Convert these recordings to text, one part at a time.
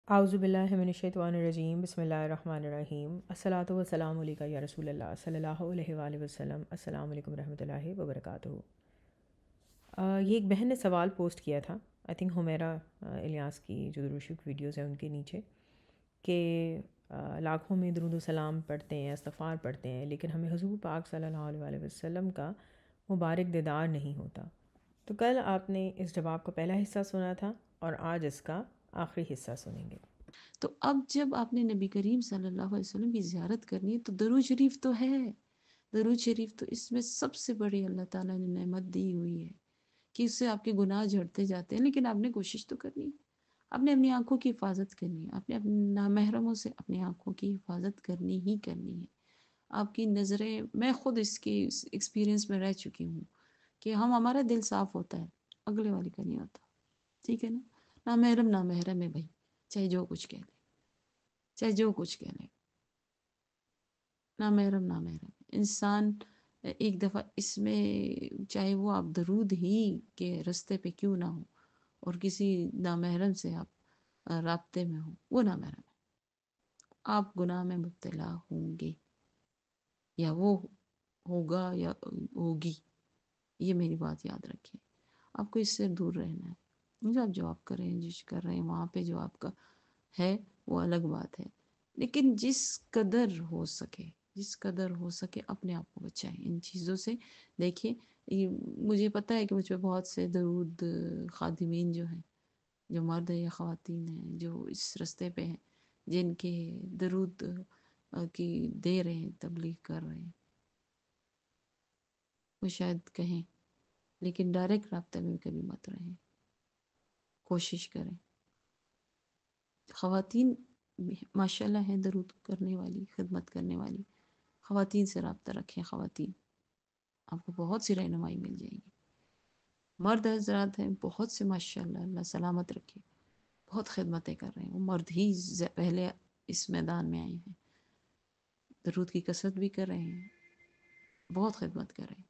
اعوذ باللہ من الشیطان الرجیم بسم اللہ الرحمن الرحیم الصلاۃ والسلام علیکہ یا رسول اللہ صلی اللہ علیہ وآلہ وسلم۔ السلام علیکم ورحمۃ اللہ وبرکاتہ۔ یہ ایک بہن نے سوال پوسٹ کیا تھا، آئی تھنک حمیرہ الیاس کی جو دروشق ویڈیوز ہیں ان کے نیچے، کہ لاکھوں میں درود و سلام پڑھتے ہیں، استغفار پڑھتے ہیں، لیکن ہمیں حضور پاک صلی اللہ علیہ وآلہ وسلم کا مبارک دیدار نہیں ہوتا۔ تو کل آپ نے اس جواب کا پہلا حصہ سنا تھا اور آج اس کا آخری حصہ سنیں گے۔ تو اب جب آپ نے نبی کریم صلی اللہ علیہ وسلم کی زیارت کرنی ہے تو درود شریف تو ہے۔ درود شریف تو اس میں سب سے بڑی اللہ تعالیٰ نے نعمت دی ہوئی ہے کہ اس سے آپ کے گناہ جھڑتے جاتے ہیں، لیکن آپ نے کوشش تو کرنی ہے۔ آپ نے اپنی آنکھوں کی حفاظت کرنی ہے، آپ نے اپنے نامحرموں سے اپنی آنکھوں کی حفاظت کرنی ہی کرنی ہے۔ آپ کی نظریں، میں خود اس کی ایکسپیرینس میں رہ چکی ہوں کہ ہمارا دل صاف ہوتا ہے، اگلے والے کا نہیں ہوتا، ٹھیک ہے نا؟ نامحرم نامحرم ہے بھائی، چاہے جو کچھ کہہ لے، چاہے جو کچھ کہہ لے، نامحرم نامحرم انسان۔ ایک دفعہ اس میں چاہے وہ آپ درود ہی کے رستے پہ کیوں نہ ہو اور کسی نامحرم سے آپ رابطے میں ہو، وہ نامحرم ہے، آپ گناہ میں مبتلا ہوں گے، یا وہ ہوگا یا ہوگی، یہ میری بات یاد رکھیں۔ آپ کو اس سے دور رہنا ہے۔ مجھے آپ جو آپ کر رہے ہیں، جس کر رہے ہیں وہاں پہ جو آپ کا ہے وہ الگ بات ہے، لیکن جس قدر ہو سکے، جس قدر ہو سکے اپنے آپ کو بچائیں ان چیزوں سے۔ دیکھیں، مجھے پتہ ہے کہ مجھ پہ بہت سے درود خادمین جو ہیں، جو مرد یا خواتین ہیں، جو اس رستے پہ ہیں، جن کے درود کی دے رہے ہیں، تبلیغ کر رہے ہیں، وہ شاید کہیں، لیکن ڈائریکٹ رابطہ میں کبھی مت رہیں، کوشش کریں۔ خواتین ماشاءاللہ ہیں درود کرنے والی، خدمت کرنے والی، خواتین سے رابطہ رکھیں۔ خواتین، آپ کو بہت سی رہنمائی مل جائے گی۔ مرد حضرات ہیں بہت سے، ماشاءاللہ، اللہ سلامت رکھے، بہت خدمتیں کر رہے ہیں، وہ مرد ہی پہلے اس میدان میں آئے ہیں، درود کی کثرت بھی کر رہے ہیں، بہت خدمت کر رہے ہیں،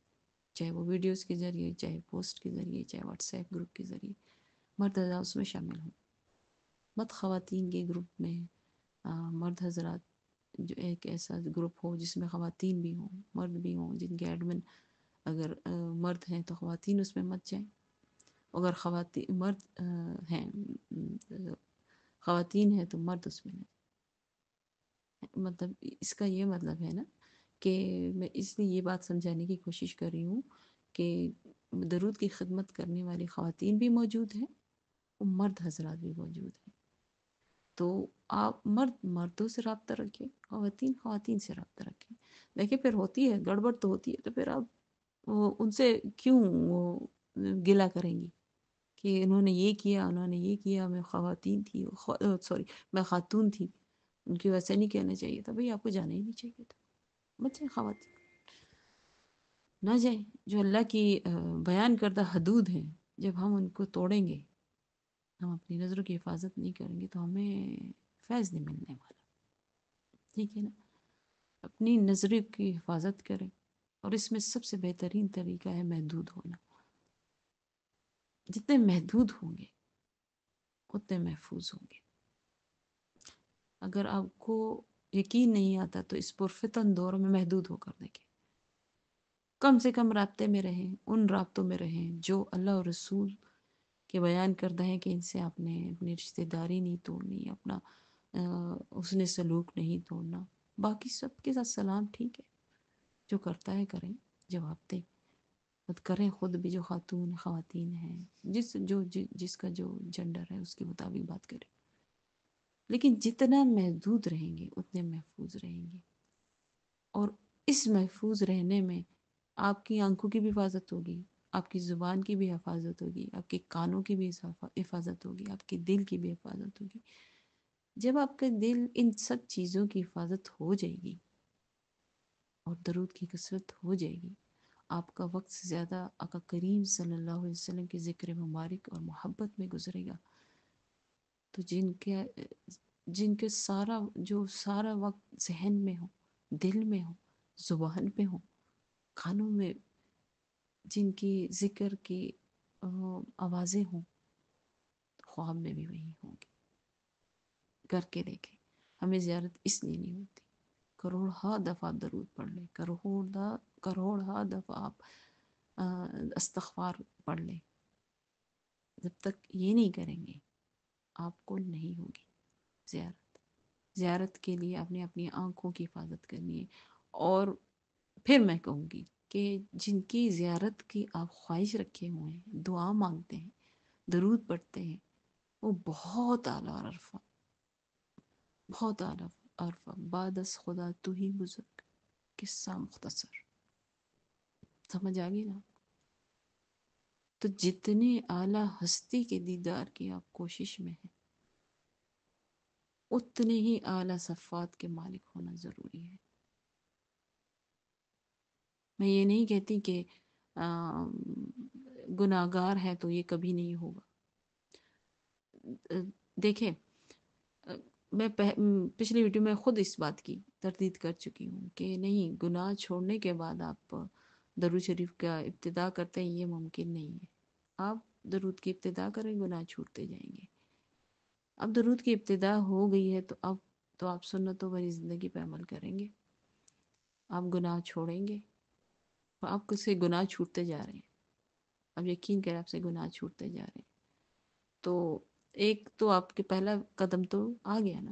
چاہے وہ ویڈیوز کے ذریعے، چاہے پوسٹ کے ذریعے، چاہے واٹس ایپ گروپ کے ذریعے، مرد حضرات اس میں شامل ہوں۔ مت خواتین کے گروپ میں مرد حضرات، جو ایک ایسا گروپ ہو جس میں خواتین بھی ہوں، مرد بھی ہوں، جن کے ایڈمن اگر مرد ہیں تو خواتین اس میں مت جائیں، اگر خواتین مرد ہیں، خواتین ہیں تو مرد اس میں نہ جائیں۔ مطلب اس کا یہ مطلب ہے نا کہ میں اس لیے یہ بات سمجھانے کی کوشش کر رہی ہوں کہ درود کی خدمت کرنے والی خواتین بھی موجود ہیں اور مرد حضرات بھی موجود ہیں، تو آپ مرد مردوں سے رابطہ رکھیں، خواتین خواتین سے رابطہ رکھیں۔ دیکھیں پھر ہوتی ہے گڑبڑ تو ہوتی ہے، تو پھر آپ ان سے کیوں وہ گلہ کریں گی کہ انہوں نے یہ کیا، انہوں نے یہ کیا، میں خواتین تھی، سوری میں خاتون تھی، ان کی ویسے نہیں کہنا چاہیے تھا۔ بھئی آپ کو جانا ہی نہیں چاہیے تھا، بچے خواتین نہ جائیں۔ جو اللہ کی بیان کردہ حدود ہیں، جب ہم ان کو توڑیں گے، ہم اپنی نظروں کی حفاظت نہیں کریں گے تو ہمیں فیض نہیں ملنے والا، ٹھیک ہے نا؟ اپنی نظروں کی حفاظت کریں، اور اس میں سب سے بہترین طریقہ ہے محدود ہونا۔ جتنے محدود ہوں گے اتنے محفوظ ہوں گے۔ اگر آپ کو یقین نہیں آتا تو اس پرفتن دور میں محدود ہو کر دیکھیں، کم سے کم رابطے میں رہیں، ان رابطوں میں رہیں جو اللہ اور رسول کے بیان کردہ ہیں کہ ان سے آپ نے اپنی رشتہ داری نہیں توڑنی، اپنا حسن سلوک نہیں توڑنا۔ باقی سب کے ساتھ سلام ٹھیک ہے، جو کرتا ہے کریں، جواب دیں، خود کریں، خود بھی جو خواتین ہیں، جس کا جو جنڈر ہے اس کے مطابق بات کریں، لیکن جتنا محدود رہیں گے اتنے محفوظ رہیں گے۔ اور اس محفوظ رہنے میں آپ کی آنکھوں کی بھی حفاظت ہوگی، آپ کی زبان کی بھی حفاظت ہوگی، آپ کے کانوں کی بھی حفاظت ہوگی، آپ کے دل کی بھی حفاظت ہوگی۔ جب آپ کا دل ان سب چیزوں کی حفاظت ہو جائے گی اور درود کی کثرت ہو جائے گی، آپ کا وقت زیادہ آقا کریم صلی اللہ علیہ وسلم کے ذکر مبارک اور محبت میں گزرے گا، تو جن کے سارا وقت ذہن میں ہو، دل میں ہو، زبان پہ ہو، کانوں میں جن کی ذکر کی آوازیں ہوں، خواب میں بھی وہی ہوں گی۔ کر کے دیکھیں. ہمیں زیارت اس لیے نہیں ہوتی. کروڑ دفعہ آپ درود پڑھ لیں, کروڑ دفعہ آپ استغفار پڑھ لیں, جب تک یہ نہیں کریں گے آپ کو نہیں ہوگی زیارت. زیارت کے لیے آپ نے اپنی آنکھوں کی حفاظت کرنی ہے. اور پھر میں کہوں گی کہ جن کی زیارت کی آپ خواہش رکھے ہوئے ہیں, دعا مانگتے ہیں, درود پڑھتے ہیں, وہ بہت اعلیٰ اور عرفہ, بہت اعلیٰ عرفہ. بعد از خدا تو ہی بزرگ, قصہ مختصر. سمجھ آ گئی نا؟ تو جتنے اعلیٰ ہستی کے دیدار کی آپ کوشش میں ہیں, اتنے ہی اعلیٰ صفات کے مالک ہونا ضروری ہے. میں یہ نہیں کہتی کہ گناہگار ہے تو یہ کبھی نہیں ہوگا. دیکھیں, میں پچھلی ویڈیو میں خود اس بات کی تردید کر چکی ہوں کہ نہیں, گناہ چھوڑنے کے بعد آپ درود شریف کا ابتدا کرتے ہیں, یہ ممکن نہیں ہے. آپ درود کی ابتدا کریں, گناہ چھوٹتے جائیں گے. اب درود کی ابتدا ہو گئی ہے تو آپ سنتوں بھری زندگی پہ عمل کریں گے, آپ گناہ چھوڑیں گے, آپ سے گناہ چھوٹتے جا رہے ہیں. اب یقین کریں آپ سے گناہ چھوٹتے جا رہے ہیں, تو ایک تو آپ کے پہلا قدم تو آ گیا نا.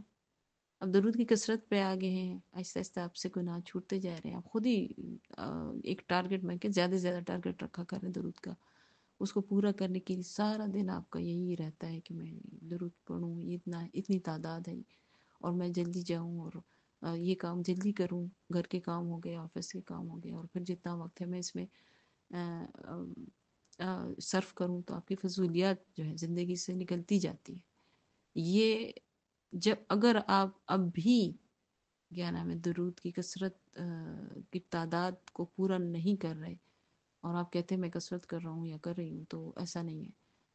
اب درود کی کثرت پہ آ گئے ہیں, آہستہ آہستہ آپ سے گناہ چھوٹتے جا رہے ہیں. آپ خود ہی ایک ٹارگٹ میں کہ زیادہ سے زیادہ ٹارگٹ رکھا کریں درود کا. اس کو پورا کرنے کے لیے سارا دن آپ کا یہی رہتا ہے کہ میں درود پڑھوں, اتنی تعداد ہے, اور میں جلدی جاؤں, اور یہ کام جلدی کروں, گھر کے کام ہو گئے, آفس کے کام ہو گئے, اور پھر جتنا وقت ہے میں اس میں صرف کروں. تو آپ کی فضولیات جو ہے زندگی سے نکلتی جاتی ہے. یہ جب اگر آپ اب بھی کیا نام ہے درود کی کثرت کی تعداد کو پورا نہیں کر رہے, اور آپ کہتے ہیں میں کثرت کر رہا ہوں یا کر رہی ہوں, تو ایسا نہیں ہے.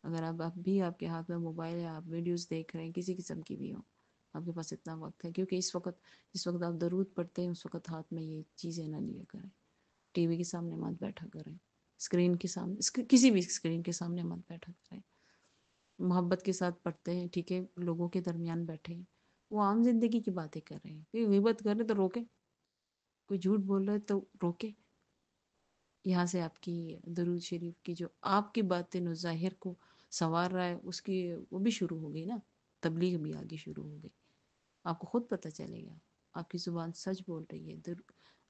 اگر اب بھی آپ کے ہاتھ میں موبائل ہے, آپ ویڈیوز دیکھ رہے ہیں کسی قسم کی بھی ہو, آپ کے پاس اتنا وقت ہے, کیونکہ جس وقت آپ درود پڑھتے ہیں اس وقت ہاتھ میں یہ چیزیں نہ لیا کریں, ٹی وی کے سامنے مت بیٹھا کریں, اسکرین کے سامنے, کسی بھی اسکرین کے سامنے مت بیٹھا کریں. محبت کے ساتھ پڑھتے ہیں, ٹھیک ہے, لوگوں کے درمیان بیٹھے ہیں, وہ عام زندگی کی باتیں کر رہے ہیں, کوئی غیبت کر رہے تو روکے, کوئی جھوٹ بول رہے تو روکے. یہاں سے آپ کی درود شریف کی جو آپ کی باتیں ظاہر کو سنوار رہا ہے, اس کی وہ بھی شروع ہو گئی نا, تبلیغ بھی آگے شروع ہو گئی. آپ کو خود پتہ چلے گا آپ کی زبان سچ بول رہی ہے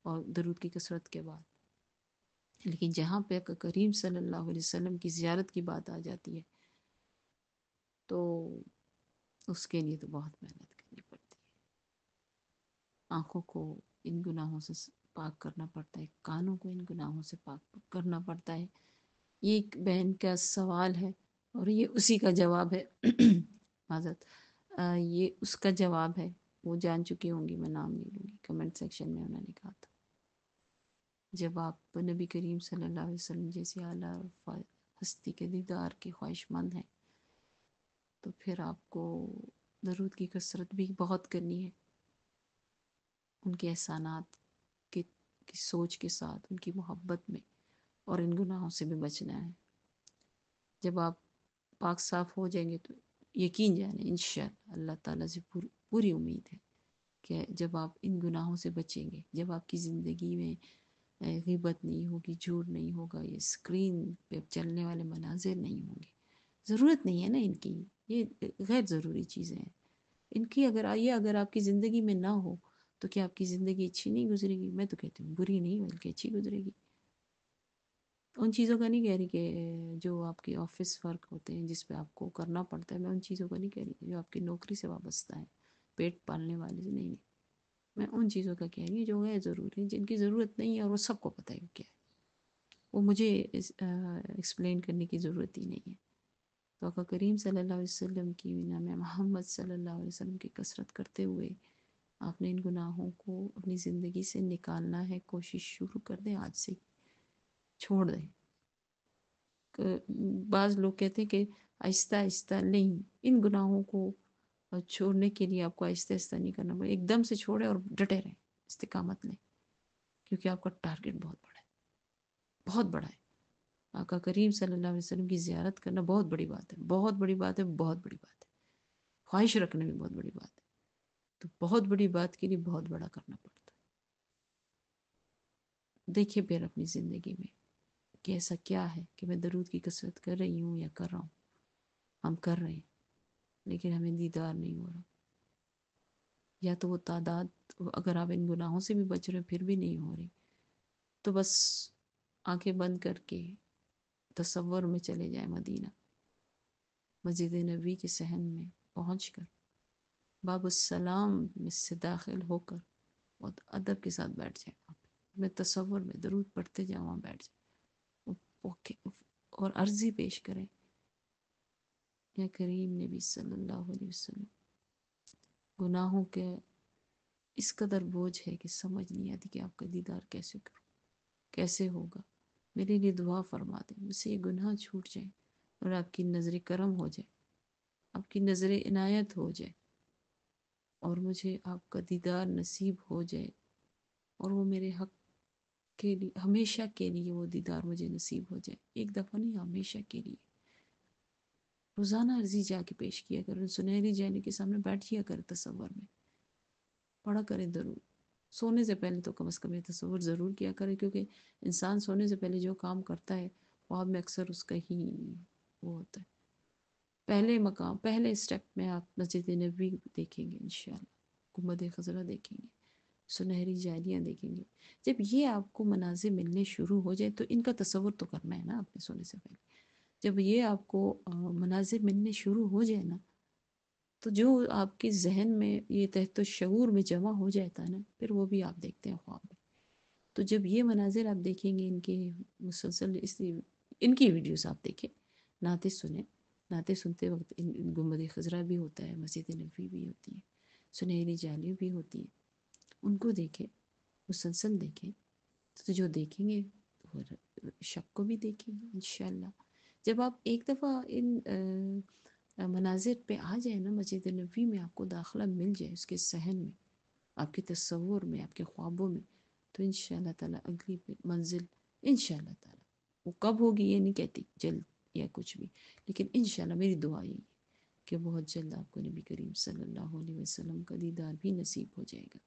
اور درود کی کثرت کے بعد. لیکن جہاں پہ کریم صلی اللہ علیہ وسلم کی زیارت کی بات آ جاتی ہے, تو اس کے لیے تو بہت محنت کرنی پڑتی ہے. آنکھوں کو ان گناہوں سے پاک کرنا پڑتا ہے, کانوں کو ان گناہوں سے پاک کرنا پڑتا ہے. یہ ایک بہن کا سوال ہے, اور یہ اسی کا جواب ہے. حضرت یہ اس کا جواب ہے, وہ جان چکی ہوں گی, میں نام نہیں لوں گی. کمنٹ سیکشن میں انہوں نے کہا تھا, جب آپ نبی کریم صلی اللہ علیہ وسلم جیسی اعلیٰ ہستی کے دیدار کی خواہش مند ہیں, تو پھر آپ کو درود کی کثرت بھی بہت کرنی ہے. ان کے احسانات کی سوچ کے ساتھ, ان کی محبت میں, اور ان گناہوں سے بھی بچنا ہے. جب آپ پاک صاف ہو جائیں گے تو یقین جانیں انشاءاللہ اللہ تعالیٰ سے پوری امید ہے کہ جب آپ ان گناہوں سے بچیں گے, جب آپ کی زندگی میں غیبت نہیں ہوگی, جھوٹ نہیں ہوگا, یہ اسکرین پہ چلنے والے مناظر نہیں ہوں گے. ضرورت نہیں ہے نا ان کی, یہ غیر ضروری چیزیں ہیں. ان کی اگر آپ کی زندگی میں نہ ہو تو کیا آپ کی زندگی اچھی نہیں گزرے گی؟ میں تو کہتی ہوں بری نہیں بلکہ اچھی گزرے گی. ان چیزوں کا نہیں کہہ رہی کہ جو آپ کے آفس ورک ہوتے ہیں جس پہ آپ کو کرنا پڑتا ہے, میں ان چیزوں کا نہیں کہہ رہی جو آپ کی نوکری سے وابستہ ہے, پیٹ پالنے والے سے نہیں. میں ان چیزوں کا کہہ رہی ہوں جو غیر ضروری ہیں, جن کی ضرورت نہیں ہے, اور وہ سب کو پتہ ہے کیا ہے. وہ مجھے ایکسپلین کرنے کی ضرورت ہی نہیں ہے. تو آقا کریم صلی اللہ علیہ وسلم کی نام محمد صلی اللہ علیہ وسلم کی کثرت کرتے ہوئے آپ نے ان گناہوں کو اپنی زندگی سے نکالنا ہے. کوشش شروع کر دیں, آج سے چھوڑ دیں. بعض لوگ کہتے ہیں کہ آہستہ آہستہ نہیں, ان گناہوں کو چھوڑنے کے لیے آپ کو آہستہ آہستہ نہیں کرنا پڑے, ایک دم سے چھوڑیں اور ڈٹے رہیں, استقامت لیں, کیونکہ آپ کا ٹارگٹ بہت بڑا ہے, بہت بڑا ہے. آقا کریم صلی اللہ علیہ وسلم کی زیارت کرنا بہت بڑی بات ہے, بہت بڑی بات ہے, بہت بڑی بات ہے. خواہش رکھنا بھی بہت بڑی بات ہے. تو بہت بڑی بات کے لیے بہت بڑا کرنا پڑتا ہے. دیکھیے پھر اپنی زندگی میں کہ ایسا کیا ہے کہ میں درود کی کثرت کر رہی ہوں یا کر رہا ہوں. ہم کر رہے ہیں لیکن ہمیں دیدار نہیں ہو رہا. یا تو وہ تعداد، اگر آپ ان گناہوں سے بھی بچ رہے ہیں پھر بھی نہیں ہو رہی، تو بس آنکھیں بند کر کے تصور میں چلے جائیں مدینہ، مسجد نبی کے صحن میں پہنچ کر باب السلام میں سے داخل ہو کر بہت ادب کے ساتھ بیٹھ جائیں. وہاں پہ میں تصور میں درود پڑھتے جائیں، وہاں بیٹھ جائیں اور عرضی پیش کریں، یا کریم نبی صلی اللہ علیہ وسلم، گناہوں کے اس قدر بوجھ ہے کہ سمجھ نہیں آتی کہ آپ کا دیدار کیسے کروں، کیسے ہوگا. میرے لیے دعا فرما دیں، مجھ سے یہ گناہ چھوٹ جائیں اور آپ کی نظر کرم ہو جائے، آپ کی نظر عنایت ہو جائے اور مجھے آپ کا دیدار نصیب ہو جائے، اور وہ میرے حق کے لیے ہمیشہ کے لیے وہ دیدار مجھے نصیب ہو جائے. ایک دفعہ نہیں، ہمیشہ کے لیے. روزانہ عرضی جا کے پیش کیا کریں، سنہری جانے کے سامنے بیٹھ جیا کریں، تصور میں پڑھا کریں درود. سونے سے پہلے تو کم از کم یہ تصور ضرور کیا کریں، کیونکہ انسان سونے سے پہلے جو کام کرتا ہے خواب میں اکثر اس کا ہی وہ ہوتا ہے. پہلے مقام، پہلے اسٹیپ میں آپ مسجد نبوی دیکھیں گے انشاءاللہ، گنبد خضرا دیکھیں گے، سنہری جالیاں دیکھیں گے. جب یہ آپ کو مناظر ملنے شروع ہو جائے تو ان کا تصور تو کرنا ہے نا آپ نے سونے سے پہلے. جب یہ آپ کو مناظر ملنے شروع ہو جائے نا، تو جو آپ کے ذہن میں یہ تحت الشعور میں جمع ہو جاتا ہے نا، پھر وہ بھی آپ دیکھتے ہیں خواب میں. تو جب یہ مناظر آپ دیکھیں گے، ان کے مسلسل ان کی ویڈیوز آپ دیکھیں، نعتیں سنیں. نعتیں سنتے وقت گنبد خضرا بھی ہوتا ہے، مسجد نبوی بھی ہوتی ہے، سنہری جالی بھی ہوتی ہے. ان کو دیکھیں، مسلسل دیکھیں، تو جو دیکھیں گے اور شک کو بھی دیکھیں گے انشاءاللہ. جب آپ ایک دفعہ ان مناظر پہ آ جائیں نا، مسجد نبوی میں آپ کو داخلہ مل جائے، اس کے صحن میں، آپ کے تصور میں، آپ کے خوابوں میں، تو انشاءاللہ تعالی اگلی منزل انشاءاللہ تعالی، وہ کب ہوگی یہ نہیں کہتی جلد یا کچھ بھی، لیکن انشاءاللہ میری دعا یہی ہے کہ بہت جلد آپ کو نبی کریم صلی اللہ علیہ وسلم کا دیدار بھی نصیب ہو جائے گا،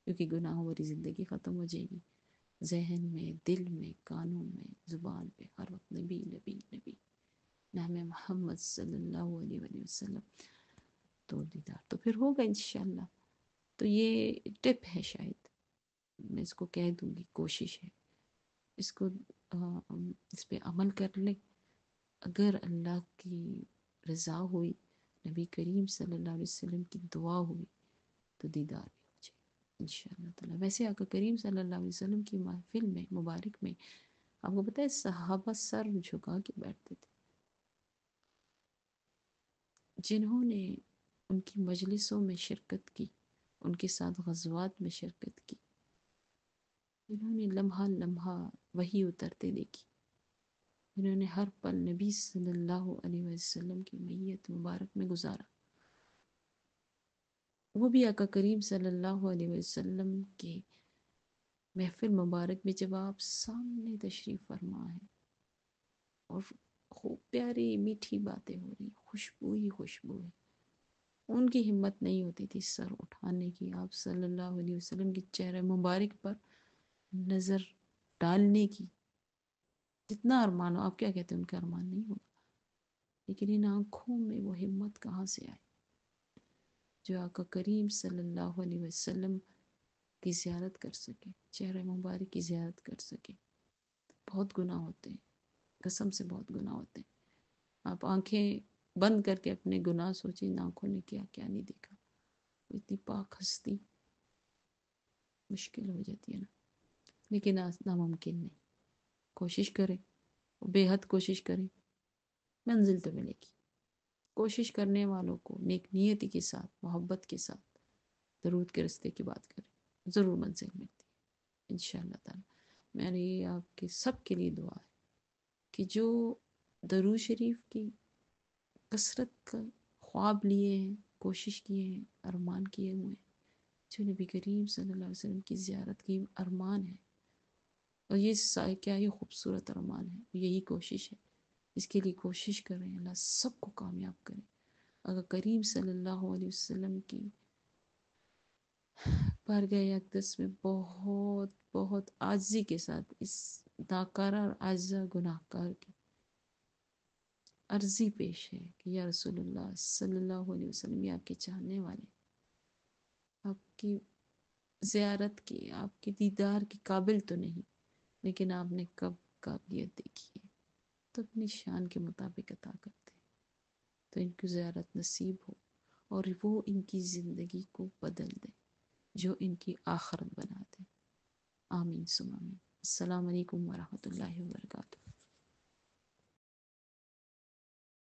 کیونکہ گناہوں والی زندگی ختم ہو جائے گی. ذہن میں، دل میں، کانوں میں، زبان پہ ہر وقت نبی نبی نبی، نام محمد صلی اللہ علیہ وآلہ وسلم. تو دیدار تو پھر ہوگا انشاءاللہ. تو یہ ٹپ ہے، شاید میں اس کو کہہ دوں گی، کوشش ہے اس کو اس پہ عمل کر لیں. اگر اللہ کی رضا ہوئی، نبی کریم صلی اللہ علیہ وسلم کی دعا ہوئی، تو دیدار بھی ہو جائے انشاءاللہ تعالی. ویسے آقا کریم صلی اللہ علیہ وسلم کی محفل میں مبارک میں آپ کو پتہ ہے صحابہ سر جھکا کے بیٹھتے تھے. جنہوں نے ان کی مجلسوں میں شرکت کی، ان کے ساتھ غزوات میں شرکت کی، جنہوں نے لمحہ لمحہ وحی اترتے دیکھی، جنہوں نے ہر پل نبی صلی اللہ علیہ وسلم کی میت مبارک میں گزارا، وہ بھی آقا کریم صلی اللہ علیہ وسلم کے محفل مبارک میں جب آپ سامنے تشریف فرما ہے اور خوب پیاری میٹھی باتیں ہو رہی، خوشبو ہی خوشبو ہے، ان کی ہمت نہیں ہوتی تھی سر اٹھانے کی، آپ صلی اللہ علیہ وسلم کے چہرے مبارک پر نظر ڈالنے کی. جتنا ارمان ہو، آپ کیا کہتے ہیں ان کا ارمان نہیں ہوگا، لیکن ان آنکھوں میں وہ ہمت کہاں سے آئی جو آقا کریم صلی اللہ علیہ وسلم کی زیارت کر سکے، چہرہ مبارک کی زیارت کر سکے. بہت گناہ ہوتے ہیں، قسم سے بہت گناہ ہوتے ہیں. آپ آنکھیں بند کر کے اپنے گناہ سوچیں، ان آنکھوں نے کیا کیا نہیں دیکھا. اتنی پاک ہستی مشکل ہو جاتی ہے نا، لیکن ناممکن نہیں. کوشش کریں، بے حد کوشش کریں، منزل تو ملے گی. کوشش کرنے والوں کو نیک نیتی کے ساتھ، محبت کے ساتھ درود کے رستے کی بات کریں، ضرور منزل ملتی ہے انشاءاللہ تعالی. میری آپ کے سب کے لیے دعا ہے کہ جو درود شریف کی کثرت کا خواب لیے ہیں، کوشش کیے ہیں، ارمان کیے ہوئے ہیں، جو نبی کریم صلی اللہ علیہ وسلم کی زیارت کی ارمان ہے، اور یہ کیا یہ خوبصورت ارمان ہے، یہی کوشش ہے، اس کے لیے کوشش کریں. اللہ سب کو کامیاب کرے. آقا کریم صلی اللہ علیہ وسلم کی بارگاہ اقدس میں بہت بہت عاجزی کے ساتھ اس ناکارہ اور عاجزہ گناہ گار کی عرضی پیش ہے کہ یا رسول اللہ صلی اللہ علیہ وسلم، یہ آپ کے چاہنے والے آپ کی زیارت کی، آپ کے دیدار کے قابل تو نہیں، لیکن آپ نے کب قابلیت دیکھی ہے تو اپنی شان کے مطابق عطا کرتے، تو ان کی زیارت نصیب ہو اور وہ ان کی زندگی کو بدل دے، جو ان کی آخرت بنا دے۔ آمین ثم آمین۔ السلام علیکم ورحمۃ اللہ وبرکاتہ۔